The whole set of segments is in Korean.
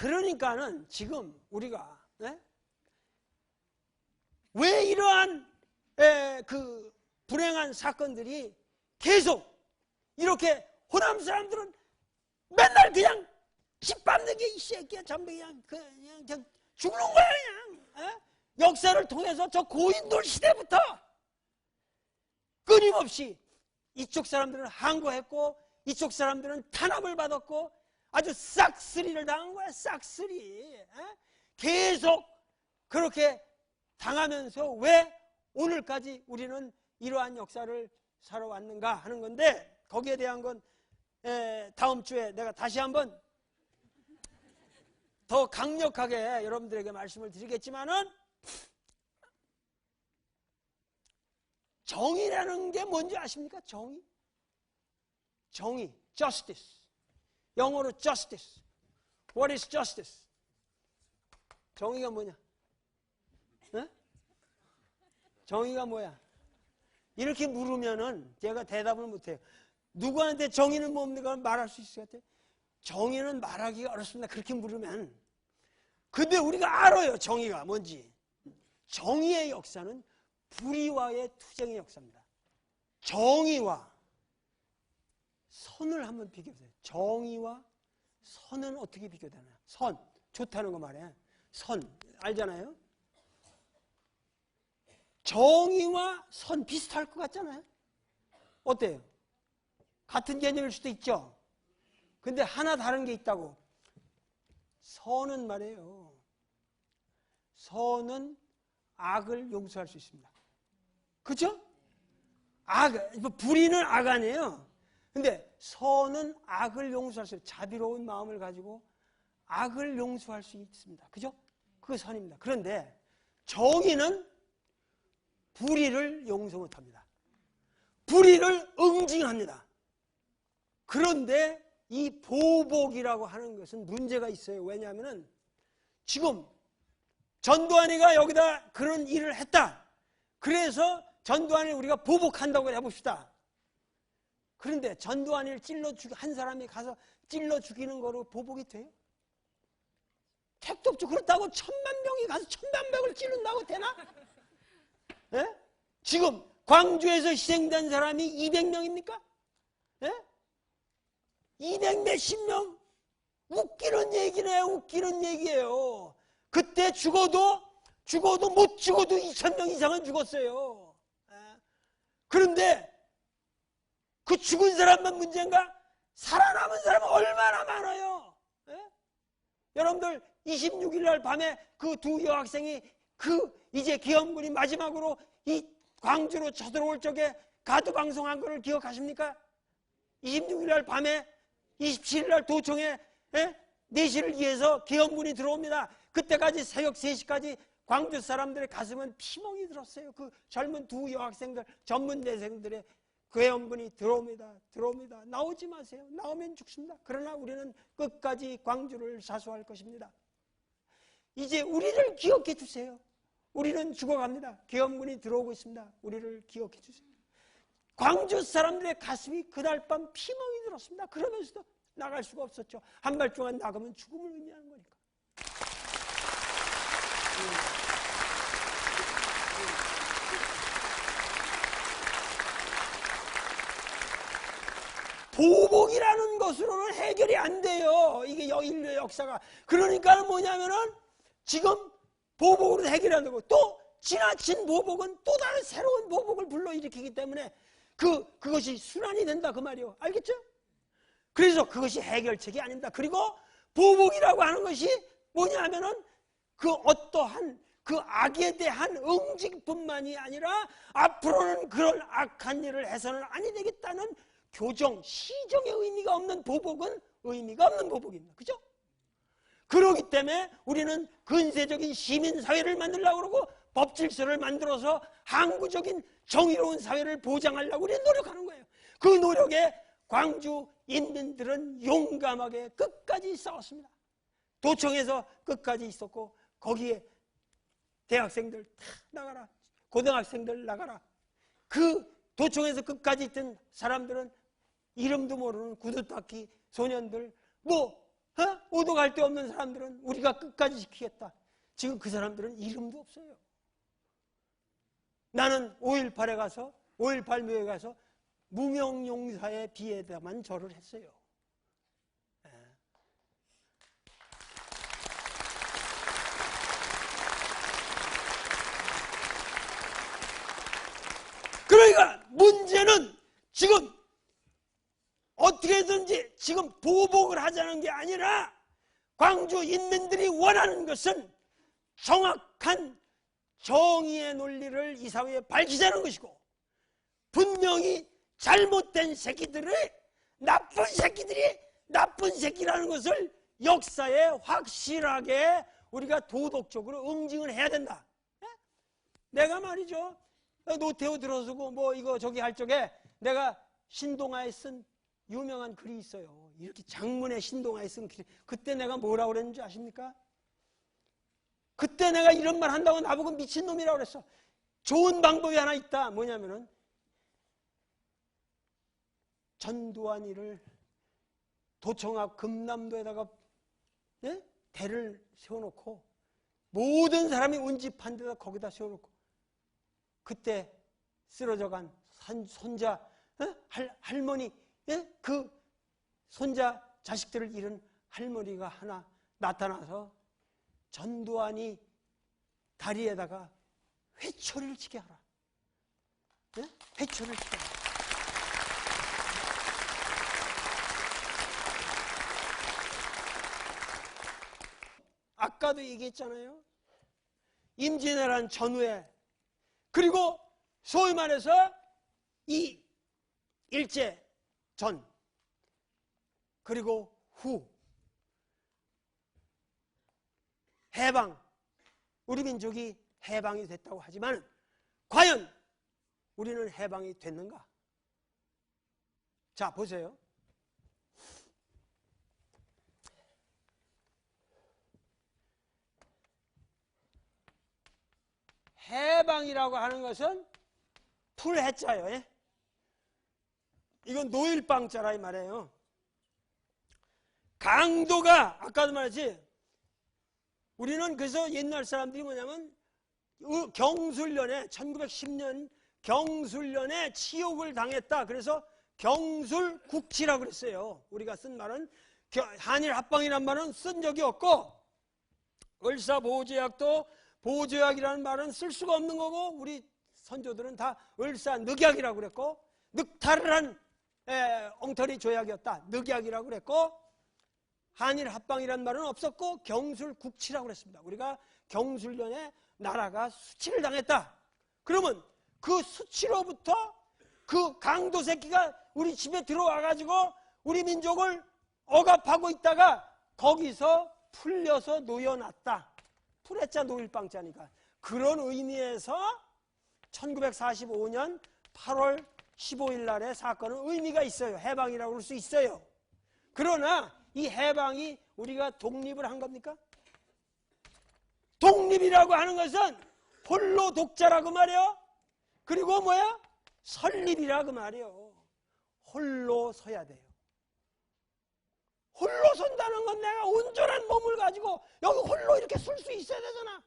그러니까는 지금 우리가 왜 이러한 그 불행한 사건들이 계속 이렇게 호남 사람들은 맨날 그냥 짓밟는 게 이 새끼야 전부 그냥 죽는 거야 그냥. 역사를 통해서 저 고인돌 시대부터 끊임없이 이쪽 사람들은 항거했고 이쪽 사람들은 탄압을 받았고 아주 싹쓸이를 당한 거야. 싹쓸이. 계속 그렇게 당하면서 왜 오늘까지 우리는 이러한 역사를 살아왔는가 하는 건데, 거기에 대한 건 다음 주에 내가 다시 한번 더 강력하게 여러분들에게 말씀을 드리겠지만은, 정의라는 게 뭔지 아십니까? 정의. 정의, justice. 영어로 justice. What is justice? 정의가 뭐냐? 정의가 뭐야? 이렇게 물으면은 제가 대답을 못해요. 누구한테 정의는 뭡니까? 말할 수 있을 것 같아요? 정의는 말하기가 어렵습니다. 그렇게 물으면. 근데 우리가 알아요. 정의가 뭔지. 정의의 역사는 불의와의 투쟁의 역사입니다. 정의와 선을 한번 비교해보세요. 정의와 선은 어떻게 비교되나요? 선, 좋다는 거 말이에요. 선, 알잖아요? 정의와 선 비슷할 것 같잖아요? 어때요? 같은 개념일 수도 있죠? 근데 하나 다른 게 있다고. 선은 말이에요. 선은 악을 용서할 수 있습니다. 그죠? 불의는 악 아니에요. 근데 선은 악을 용서할 수 있어요. 자비로운 마음을 가지고 악을 용서할 수 있습니다. 그죠? 그게 선입니다. 그런데 정의는 불의를 용서 못합니다. 불의를 응징합니다. 그런데 이 보복이라고 하는 것은 문제가 있어요. 왜냐하면 지금 전두환이가 여기다 그런 일을 했다. 그래서 전두환을 우리가 보복한다고 해봅시다. 그런데 전두환이를 한 사람이 가서 찔러 죽이는 거로 보복이 돼요? 택도 없죠. 그렇다고 1000만 명이 가서 1000만 명을 찌른다고 되나? 예? 지금 광주에서 희생된 사람이 200명입니까? 예? 200 몇십 명? 웃기는 얘기네요. 웃기는 얘기예요. 그때 죽어도 못 죽어도 2000명 이상은 죽었어요. 예? 그런데 그 죽은 사람만 문제인가? 살아남은 사람은 얼마나 많아요. 예? 여러분들 26일 날 밤에 그 두 여학생이 이제 계엄군이 마지막으로 이 광주로 쳐들어올 적에 가두 방송한 거를 기억하십니까? 26일 날 밤에 27일 날 도청에 4시를 위해서 계엄군이 들어옵니다. 그때까지 새벽 3시까지 광주 사람들의 가슴은 피멍이 들었어요. 그 젊은 두 여학생들, 전문대생들의 계엄군이 들어옵니다. 나오지 마세요. 나오면 죽습니다. 그러나 우리는 끝까지 광주를 사수할 것입니다. 이제 우리를 기억해 주세요. 우리는 죽어갑니다. 계엄군이 들어오고 있습니다. 우리를 기억해 주세요. 광주 사람들의 가슴이 그날 밤 피멍이 들었습니다. 그러면서도 나갈 수가 없었죠. 한 발 동안 나가면 죽음을 의미하는 거니까. 보복이라는 것으로는 해결이 안 돼요. 이게 인류의 역사가. 그러니까 뭐냐면은 지금 보복으로 해결이 안 되고 또 지나친 보복은 또 다른 새로운 보복을 불러일으키기 때문에 그것이 순환이 된다 그 말이에요. 알겠죠? 그래서 그것이 해결책이 아닙니다. 그리고 보복이라고 하는 것이 뭐냐 하면은 그 어떠한 그 악에 대한 응징뿐만이 아니라 앞으로는 그런 악한 일을 해서는 아니 되겠다는 교정, 시정의 의미가 없는 보복은 의미가 없는 보복입니다. 그죠? 그렇기 때문에 우리는 근세적인 시민사회를 만들려고 그러고 법질서를 만들어서 항구적인 정의로운 사회를 보장하려고 우리는 노력하는 거예요. 그 노력에 광주 인민들은 용감하게 끝까지 싸웠습니다. 도청에서 끝까지 있었고 거기에 대학생들 다 나가라, 고등학생들 나가라. 그 도청에서 끝까지 있던 사람들은 이름도 모르는 구두닦이 소년들, 뭐 오도 갈 데 없는 사람들은 우리가 끝까지 지키겠다. 지금 그 사람들은 이름도 없어요. 나는 5.18에 가서 5.18 묘에 가서 무명용사의 비에다만 절을 했어요. 그러니까 문제는 지금 어떻게든지 지금 보복을 하자는 게 아니라 광주 인민들이 원하는 것은 정확한 정의의 논리를 이 사회에 밝히자는 것이고, 분명히 잘못된 새끼들이 나쁜 새끼라는 것을 역사에 확실하게 우리가 도덕적으로 응징을 해야 된다. 내가 말이죠, 노태우 들어서고 뭐 이거 저기 할 적에 내가 신동아에 쓴 유명한 글이 있어요. 이렇게 장문에 신동아에 쓴 글. 그때 내가 뭐라고 그랬는지 아십니까? 그때 내가 이런 말 한다고 나보고 미친놈이라고 그랬어. 좋은 방법이 하나 있다. 뭐냐면은 전두환이를 도청 앞 금남도에다가 대를 세워놓고 모든 사람이 운집한 데다 거기다 세워놓고 그때 쓰러져간 손자 할머니, 그 손자 자식들을 잃은 할머니가 하나 나타나서 전두환이 다리에다가 회초리를 치게 하라. 회초리를 치게 하라. 아까도 얘기했잖아요. 임진왜란 전후에, 그리고 소위 말해서 이 일제 전, 그리고 후, 해방, 우리 민족이 해방이 됐다고 하지만 과연 우리는 해방이 됐는가? 자, 보세요. 해방이라고 하는 것은 풀해자예요. 예? 이건 노일방자라 이 말이에요. 강도가, 아까도 말했지, 우리는 그래서 옛날 사람들이 뭐냐면 경술련에 1910년 경술련에 치욕을 당했다. 그래서 경술국치라고 그랬어요. 우리가 쓴 말은, 한일 합방이란 말은 쓴 적이 없고, 을사보조약도 보조약이라는 말은 쓸 수가 없는 거고, 우리 선조들은 다 을사늑약이라고 그랬고, 늑탈을 한 엉터리 조약이었다. 늑약이라고 그랬고, 한일 합방이라는 말은 없었고 경술국치라고 그랬습니다. 우리가 경술련에 나라가 수치를 당했다. 그러면 그 수치로부터 그 강도 새끼가 우리 집에 들어와가지고 우리 민족을 억압하고 있다가 거기서 풀려서 놓여놨다. 풀했자 노일방자니까. 그런 의미에서 1945년 8월 15일 날의 사건은 의미가 있어요. 해방이라고 할 수 있어요. 그러나 이 해방이 우리가 독립을 한 겁니까? 독립이라고 하는 것은 홀로 독자라고 말이요. 그리고 뭐야? 설립이라고 말이요. 홀로 서야 돼요. 홀로 선다는 건 내가 온전한 몸을 가지고 여기 홀로 이렇게 설 수 있어야 되잖아.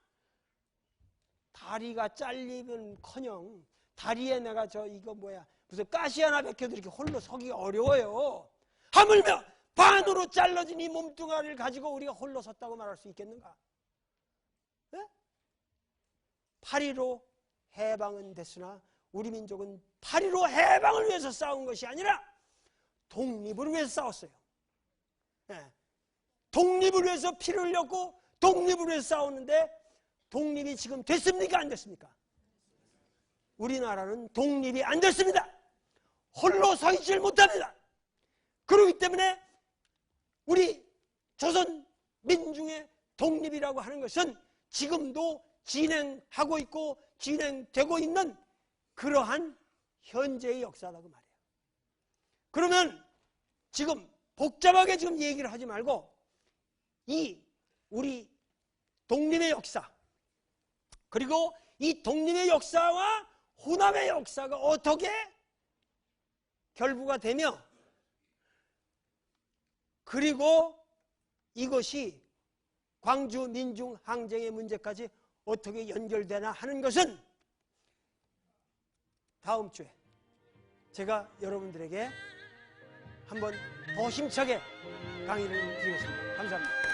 다리가 잘리면커녕 다리에 내가 이거 뭐야 무슨 가시 하나 벗겨도 이렇게 홀로 서기가 어려워요. 하물며 반으로 잘라진 이 몸뚱아리를 가지고 우리가 홀로 섰다고 말할 수 있겠는가? 네? 8.15 해방은 됐으나 우리 민족은 8.15 해방을 위해서 싸운 것이 아니라 독립을 위해서 싸웠어요. 네. 독립을 위해서 피를 흘렸고 독립을 위해서 싸웠는데 독립이 지금 됐습니까? 안 됐습니까? 우리나라는 독립이 안 됐습니다. 홀로 서 있질 못합니다. 그렇기 때문에 우리 조선 민중의 독립이라고 하는 것은 지금도 진행하고 있고 진행되고 있는 그러한 현재의 역사라고 말이에요. 그러면 지금 복잡하게 지금 얘기를 하지 말고 이 우리 독립의 역사, 그리고 이 독립의 역사와 호남의 역사가 어떻게 결부가 되며, 그리고 이것이 광주 민중항쟁의 문제까지 어떻게 연결되나 하는 것은 다음 주에 제가 여러분들에게 한번 더 힘차게 강의를 드리겠습니다. 감사합니다.